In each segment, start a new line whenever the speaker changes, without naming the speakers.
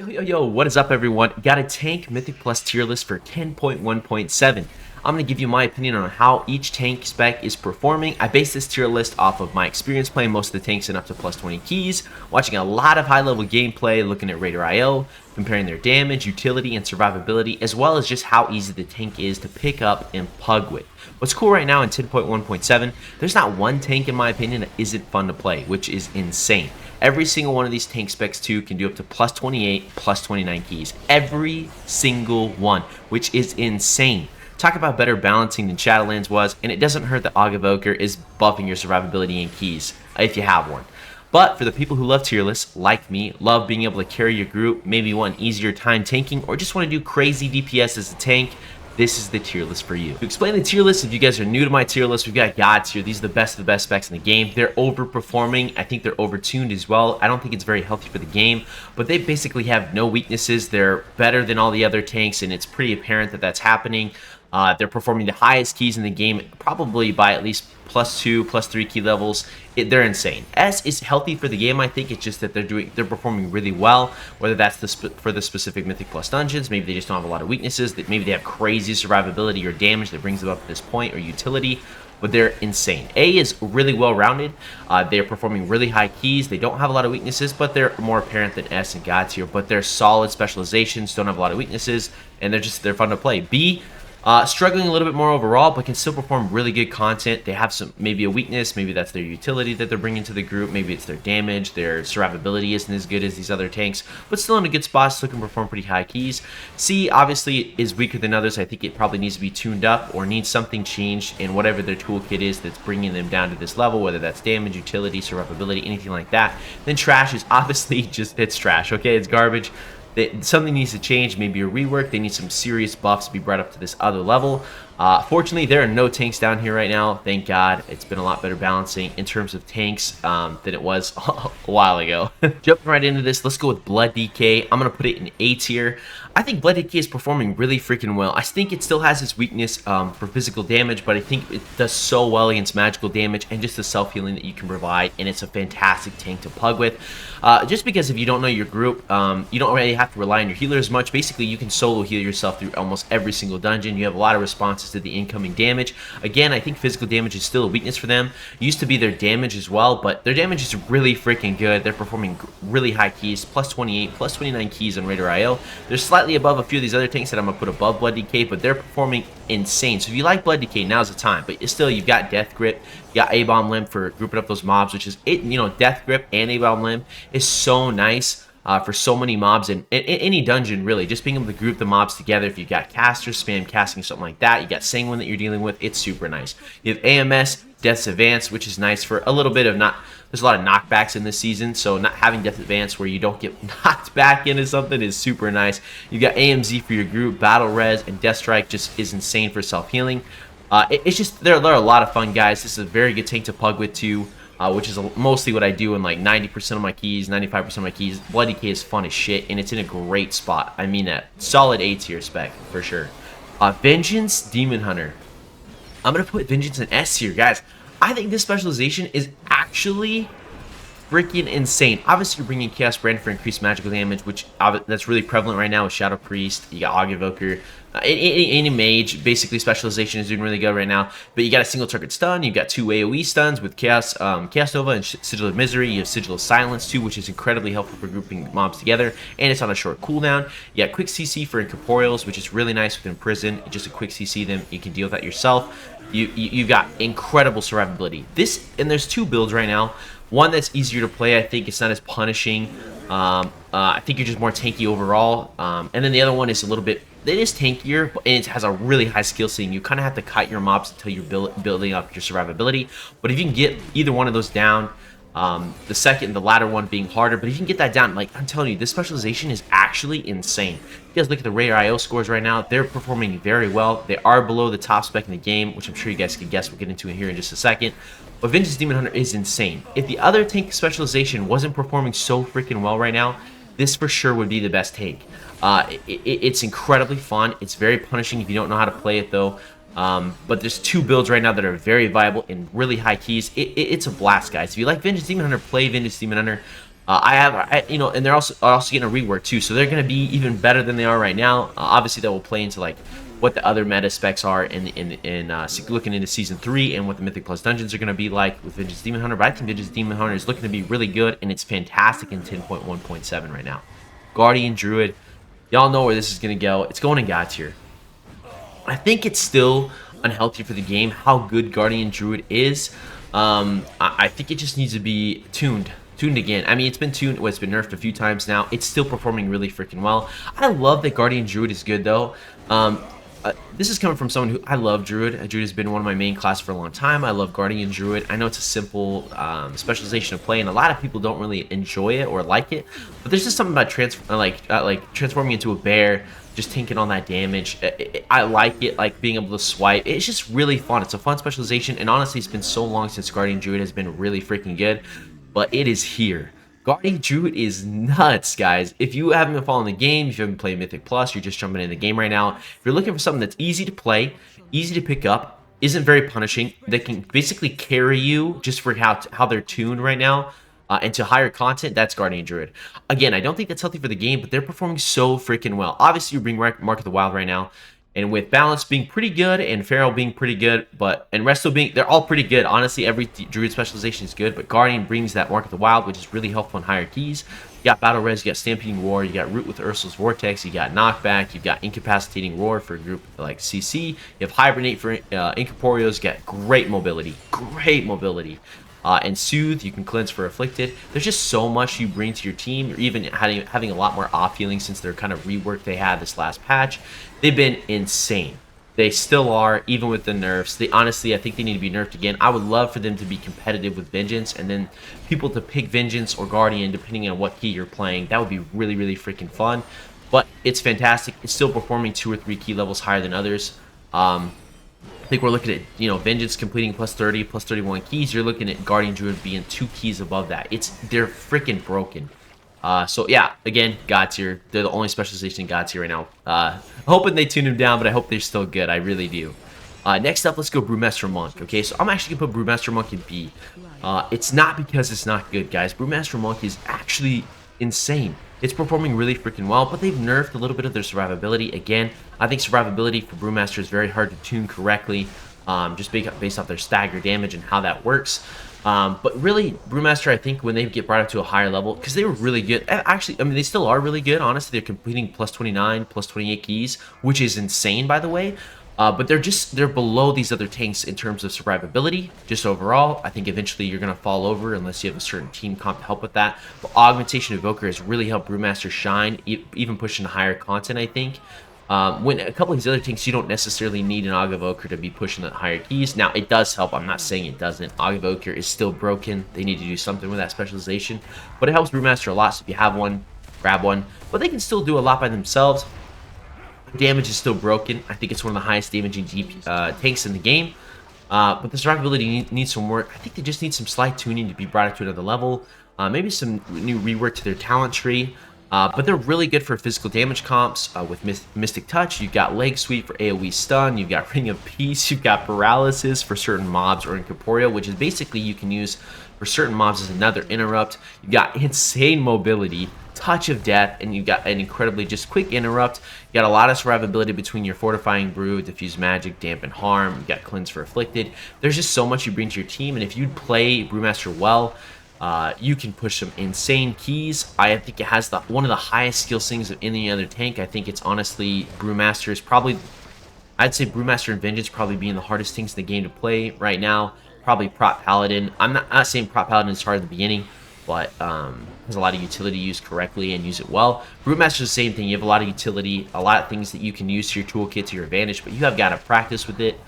Yo, what is up, everyone? Got a tank Mythic Plus tier list for 10.1.7. I'm going to give you my opinion on how each tank spec is performing. I base this tier list off of my experience playing most of the tanks in up to plus 20 keys, watching a lot of high-level gameplay, looking at Raider IO, comparing their damage, utility, and survivability, as well as just how easy the tank is to pick up and pug with. What's cool right now in 10.1.7, there's not one tank, in my opinion, that isn't fun to play, which is insane. Every single one of these tank specs too can do up to plus 28, plus 29 keys. Every single one, which is insane. Talk about better balancing than Shadowlands was, and it doesn't hurt that Evoker is buffing your survivability and keys, if you have one. But for the people who love tier lists, like me, love being able to carry your group, maybe want an easier time tanking, or just want to do crazy DPS as a tank, this is the tier list for you. To explain the tier list, if you guys are new to my tier list, we've got gods here. These are the best of the best specs in the game. They're overperforming. I think they're overtuned as well. I don't think it's very healthy for the game, but they basically have no weaknesses. They're better than all the other tanks, and it's pretty apparent that that's happening. They're performing the highest keys in the game, probably by at least plus 2, plus 3 key levels. They're insane. S is healthy for the game. I think it's just that they're performing really well. Whether that's for the specific Mythic Plus dungeons, maybe they just don't have a lot of weaknesses. That maybe they have crazy survivability or damage that brings them up to this point, or utility. But they're insane. A is really well rounded. They're performing really high keys. They don't have a lot of weaknesses, but they're more apparent than S and God tier. But they're solid specializations. Don't have a lot of weaknesses, and they're fun to play. B. Struggling a little bit more overall, but can still perform really good content. They have maybe a weakness, maybe that's their utility that they're bringing to the group, maybe it's their damage, their survivability isn't as good as these other tanks, but still in a good spot, still can perform pretty high keys. C obviously is weaker than others. I think it probably needs to be tuned up or needs something changed in whatever their toolkit is that's bringing them down to this level, whether that's damage, utility, survivability, anything like that. Then trash is obviously it's trash, okay? It's garbage. Something needs to change, maybe a rework. They need some serious buffs to be brought up to this other level. Fortunately, there are no tanks down here right now. Thank God. It's been a lot better balancing in terms of tanks than it was a while ago. Jumping right into this, let's go with Blood DK. I'm going to put it in A tier. I think Blood DK is performing really freaking well. I think it still has its weakness for physical damage, but I think it does so well against magical damage and just the self-healing that you can provide, and it's a fantastic tank to pug with. Just because if you don't know your group, you don't really have to rely on your healer as much. Basically, you can solo heal yourself through almost every single dungeon. You have a lot of responses to the incoming damage. Again, I think physical damage is still a weakness for them. It used to be their damage as well, but their damage is really freaking good. They're performing really high keys, plus 28, plus 29 keys on Raider IO. They're slightly above a few of these other tanks that I'm going to put above Blood DK, but they're performing insane. So if you like Blood DK, now's the time. But still, you've got Death Grip, you got A-Bomb Limb for grouping up those mobs, which is, Death Grip and A-Bomb Limb is so nice. For so many mobs in any dungeon, really. Just being able to group the mobs together. If you've got casters, spam casting, something like that. You got Sanguine that you're dealing with. It's super nice. You have AMS, Death's Advance, which is nice for a little bit of there's a lot of knockbacks in this season, so not having Death Advance where you don't get knocked back into something is super nice. You got AMZ for your group, Battle Res, and Death Strike just is insane for self-healing. It's just, they're a lot of fun, guys. This is a very good tank to pug with, too. Which is mostly what I do in like 90% of my keys, 95% of my keys. Blood DK is fun as shit, and it's in a great spot. I mean that. Solid A tier spec, for sure. Vengeance Demon Hunter. I'm going to put Vengeance in S tier, guys. I think this specialization is actually freaking insane. Obviously, you're bringing Chaos Brand for increased magical damage, which that's really prevalent right now with Shadow Priest. You got Evoker. Any mage, basically, specialization is doing really good right now. But you got a single target stun. You've got 2 AoE stuns with Chaos Nova and Sigil of Misery. You have Sigil of Silence too, which is incredibly helpful for grouping mobs together. And it's on a short cooldown. You got quick CC for Incorporeals, which is really nice with Imprison. Just a quick CC them. You can deal with that yourself. You've got incredible survivability. And there's 2 builds right now. One that's easier to play. I think it's not as punishing. I think you're just more tanky overall. And then the other one is a little bit, it is tankier, and it has a really high skill ceiling. You kind of have to kite your mobs until you're building up your survivability. But if you can get either one of those down, the latter one being harder, but if you can get that down, like I'm telling you, this specialization is actually insane. If you guys look at the Raider IO scores right now, they're performing very well. They are below the top spec in the game, which I'm sure you guys can guess. We'll get into it here in just a second. But Vengeance Demon Hunter is insane. If the other tank specialization wasn't performing so freaking well right now, this for sure would be the best tank. It's incredibly fun. It's very punishing if you don't know how to play it, though. But there's 2 builds right now that are very viable and really high keys. It's a blast, guys. If you like Vengeance Demon Hunter, play Vengeance Demon Hunter. and they're also getting a rework too, so they're going to be even better than they are right now. Obviously, that will play into like what the other meta specs are looking into Season 3 and what the Mythic Plus dungeons are going to be like with Vengeance Demon Hunter. But I think Vengeance Demon Hunter is looking to be really good, and it's fantastic in 10.1.7 right now. Guardian Druid, y'all know where this is going to go. It's going in God tier. I think it's still unhealthy for the game how good Guardian Druid is. I think it just needs to be tuned again. I mean, it's been tuned, it's been nerfed a few times now. It's still performing really freaking well. I love that Guardian Druid is good though. This is coming from someone who I love Druid. Druid has been one of my main classes for a long time. I love Guardian Druid. I know it's a simple specialization to play, and a lot of people don't really enjoy it or like it. But there's just something about transforming into a bear, just taking on that damage. I like it, like being able to swipe. It's just really fun. It's a fun specialization, and honestly, it's been so long since Guardian Druid has been really freaking good. But it is here. Guardian Druid is nuts, guys. If you haven't been following the game, if you haven't played Mythic Plus, you're just jumping in the game right now. If you're looking for something that's easy to play, easy to pick up, isn't very punishing, that can basically carry you just for how they're tuned right now, into higher content, that's Guardian Druid. Again, I don't think that's healthy for the game, but they're performing so freaking well. Obviously, you're being Mark of the Wild right now, and with Balance being pretty good and Feral being pretty good, and Resto being, they're all pretty good. Honestly, every Druid specialization is good, but Guardian brings that Mark of the Wild, which is really helpful in higher keys. You got Battle Res, you got Stampeding Roar, you got Root with Ursul's Vortex, you got Knockback, you've got Incapacitating Roar for a group like CC, you have Hibernate for Incorporeals, you got great mobility. And Soothe, you can cleanse for Afflicted. There's just so much you bring to your team. You're even having a lot more off feelings since they're kind of reworked they had this last patch. They've been insane. They still are, even with the nerfs. Honestly, I think they need to be nerfed again. I would love for them to be competitive with Vengeance, and then people to pick Vengeance or Guardian depending on what key you're playing. That would be really, really freaking fun. But it's fantastic. It's still performing 2 or 3 key levels higher than others. I think we're looking at, Vengeance completing plus 30, plus 31 keys. You're looking at Guardian Druid being 2 keys above that. They're freaking broken. So yeah, again, God tier. They're the only specialization in God tier right now. Hoping they tune them down, but I hope they're still good. I really do. Next up, let's go Brewmaster Monk. Okay, so I'm actually gonna put Brewmaster Monk in B. It's not because it's not good, guys. Brewmaster Monk is actually insane. It's performing really freaking well, but they've nerfed a little bit of their survivability. Again, I think survivability for Brewmaster is very hard to tune correctly, just based off their stagger damage and how that works. But really, Brewmaster, I think when they get brought up to a higher level, because they were really good. Actually, I mean, they still are really good. Honestly, they're completing plus 29, plus 28 keys, which is insane, by the way. But they're below these other tanks in terms of survivability. Just overall, I think eventually you're going to fall over unless you have a certain team comp to help with that. But Augmentation Evoker has really helped Brewmaster shine, even pushing higher content, I think. When a couple of these other tanks, you don't necessarily need an Aug Evoker to be pushing the higher keys. Now, it does help. I'm not saying it doesn't. Aug Evoker is still broken. They need to do something with that specialization. But it helps Brewmaster a lot, so if you have one, grab one. But they can still do a lot by themselves. Damage is still broken. I think it's one of the highest damaging tanks in the game. But the survivability needs some work. I think they just need some slight tuning to be brought up to another level. Maybe some new rework to their talent tree. But they're really good for physical damage comps with Mystic Touch. You've got Leg Sweep for AoE stun. You've got Ring of Peace. You've got Paralysis for certain mobs or Incorporeal, which is basically you can use for certain mobs as another interrupt. You've got insane mobility, Touch of Death, and you've got an incredibly just quick interrupt. You got a lot of survivability between your Fortifying Brew, Diffuse Magic, Dampen Harm. You've got Cleanse for Afflicted. There's just so much you bring to your team, and if you play Brewmaster well, you can push some insane keys. I think it has one of the highest skill ceilings of any other tank. I think it's honestly Brewmaster is probably, I'd say Brewmaster and Vengeance probably being the hardest things in the game to play right now. Probably Prot Paladin. I'm not saying Prot Paladin is hard at the beginning, but has a lot of utility used correctly and use it well. Brewmaster is the same thing. You have a lot of utility, a lot of things that you can use to your toolkit to your advantage, but you have got to practice with it.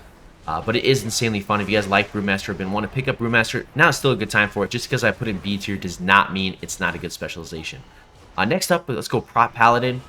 But it is insanely fun. If you guys like Brewmaster or been want to pick up Brewmaster, now is still a good time for it. Just because I put in B tier does not mean it's not a good specialization. Next up, let's go Prot Paladin.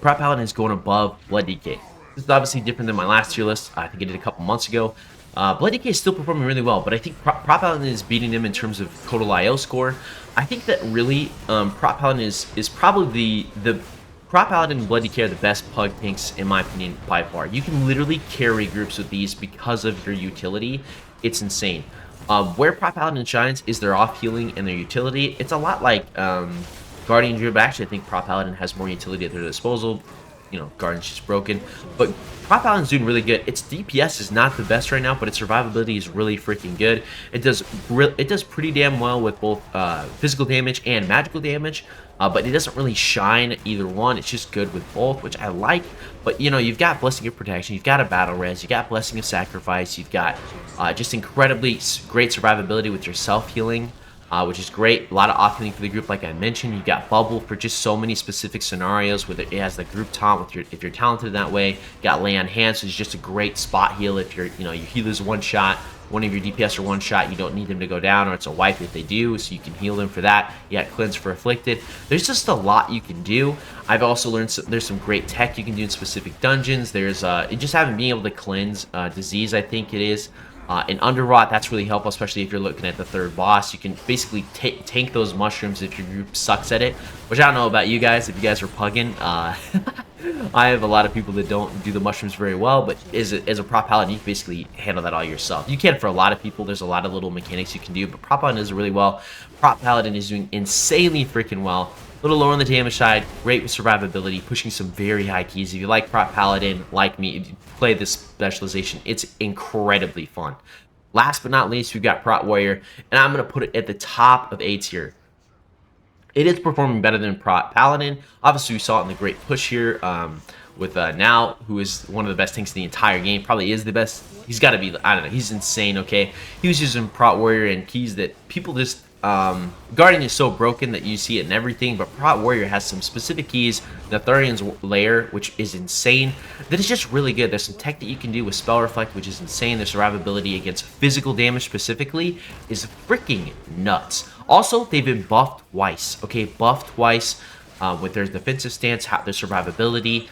Prot Paladin is going above Blood DK. This is obviously different than my last tier list. I think I did a couple months ago. Blood DK is still performing really well, but I think Prot Paladin is beating them in terms of total IO score. I think that really Prot Paladin is probably the Prot Paladin and Blood DK are the best pug tanks, in my opinion, by far. You can literally carry groups with these because of your utility. It's insane. Where Prot Paladin shines is their off healing and their utility. It's a lot like Guardian Druid, but actually I think Prot Paladin has more utility at their disposal. You know, Guardian's just broken. But Prot Paladin's doing really good. Its DPS is not the best right now, but its survivability is really freaking good. It does pretty damn well with both physical damage and magical damage, but it doesn't really shine either one. It's just good with both, which I like. But, you know, you've got Blessing of Protection, you've got a Battle Res, you've got Blessing of Sacrifice, you've got just incredibly great survivability with your self-healing, which is great. A lot of off-healing for the group, like I mentioned. You've got Bubble for just so many specific scenarios, whether it has the group taunt if you're talented that way. You got Lay on Hands, which is just a great spot heal if you're, you know, your healers one shot, one of your DPS are one shot, you don't need them to go down, or it's a wipe if they do, so you can heal them for that. You got Cleanse for Afflicted. There's just a lot you can do. I've also learned there's some great tech you can do in specific dungeons. There's just having being able to cleanse disease, I think it is. In Underrot, that's really helpful, especially if you're looking at the third boss. You can basically tank those mushrooms if your group sucks at it, which I don't know about you guys, if you guys are pugging. I have a lot of people that don't do the mushrooms very well, but as a Prot Paladin, you can basically handle that all yourself. You can for a lot of people. There's a lot of little mechanics you can do, but Prot Paladin does it really well. Prot Paladin is doing insanely freaking well. A little lower on the damage side, great with survivability, pushing some very high keys. If you like Prot Paladin, like me, if you play this specialization, it's incredibly fun. Last but not least, we've got Prot Warrior, and I'm going to put it at the top of A tier. It is performing better than Prot Paladin. Obviously, we saw it in the great push here with Now, who is one of the best tanks in the entire game. Probably is the best. He's got to be, I don't know, he's insane, okay? He was using Prot Warrior and keys that people just... Guardian is so broken that you see it in everything, but Prot Warrior has some specific keys, the Thurian's lair, which is insane, that is just really good. There's some tech that you can do with Spell Reflect, which is insane. The survivability against physical damage specifically is freaking nuts. Also, they've been buffed twice, okay? Buffed twice with their defensive stance, their survivability.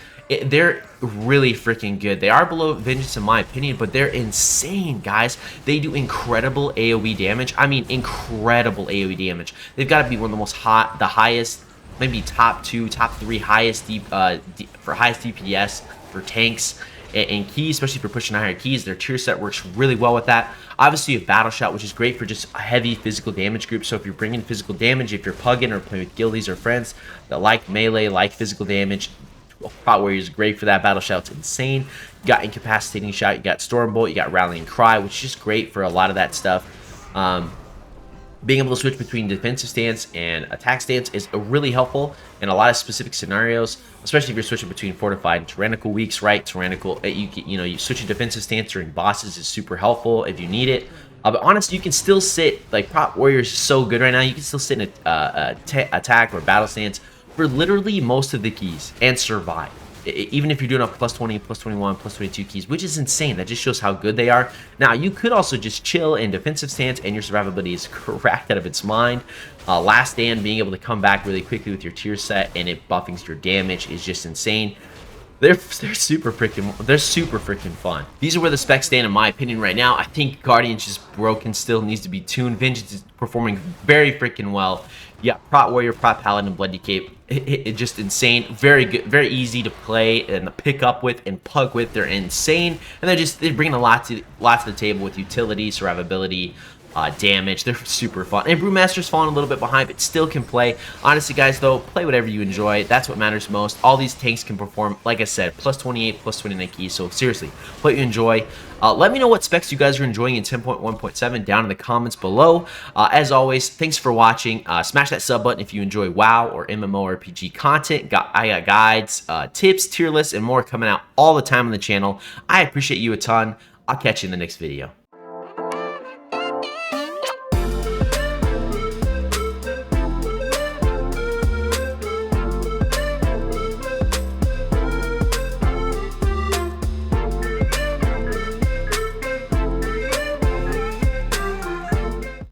They're really freaking good. They are below Vengeance in my opinion, but they're insane, guys. They do incredible AoE damage. I mean, incredible AoE damage. They've got to be one of the most the highest, maybe top 2, top 3 highest for highest DPS for tanks and keys, especially for pushing higher keys. Their tier set works really well with that. Obviously, you have Battle Shot, which is great for just a heavy physical damage group. So if you're bringing physical damage, if you're pugging or playing with guildies or friends that like melee, like physical damage, Prot Warrior is great for that. Battle Shout's insane. You got Incapacitating Shot, you got Stormbolt, you got Rallying Cry, which is just great for a lot of that stuff. Being able to switch between defensive stance and attack stance is really helpful in a lot of specific scenarios, especially if you're switching between Fortified and Tyrannical weeks, right? Tyrannical, you switching defensive stance during bosses is super helpful if you need it. But honestly, you can still sit, like Prot Warrior is so good right now, you can still sit in attack or battle stance for literally most of the keys and survive. Even if you're doing a plus 20, plus 21, plus 22 keys, which is insane. That just shows how good they are. Now, you could also just chill in defensive stance and your survivability is cracked out of its mind. Last Stand, being able to come back really quickly with your tier set and it buffing your damage is just insane. They're super freaking fun. These are where the specs stand in my opinion right now. I think Guardian's just broken still, needs to be tuned. Vengeance is performing very freaking well. Yeah, Prot Warrior, Prot Paladin, Bloody Cape, it's just insane. Very good, very easy to play and to pick up with and pug with. They're insane, and they're bringing a lot to the table with utility, survivability, damage. They're super fun. And Brewmaster's falling a little bit behind, but still can play. Honestly, guys, though, play whatever you enjoy. That's what matters most. All these tanks can perform, like I said, plus 28, plus 29 keys. So seriously, play what you enjoy. Let me know what specs you guys are enjoying in 10.1.7 down in the comments below. As always, thanks for watching. Smash that sub button if you enjoy WoW or MMORPG content. I got guides, tips, tier lists, and more coming out all the time on the channel. I appreciate you a ton. I'll catch you in the next video.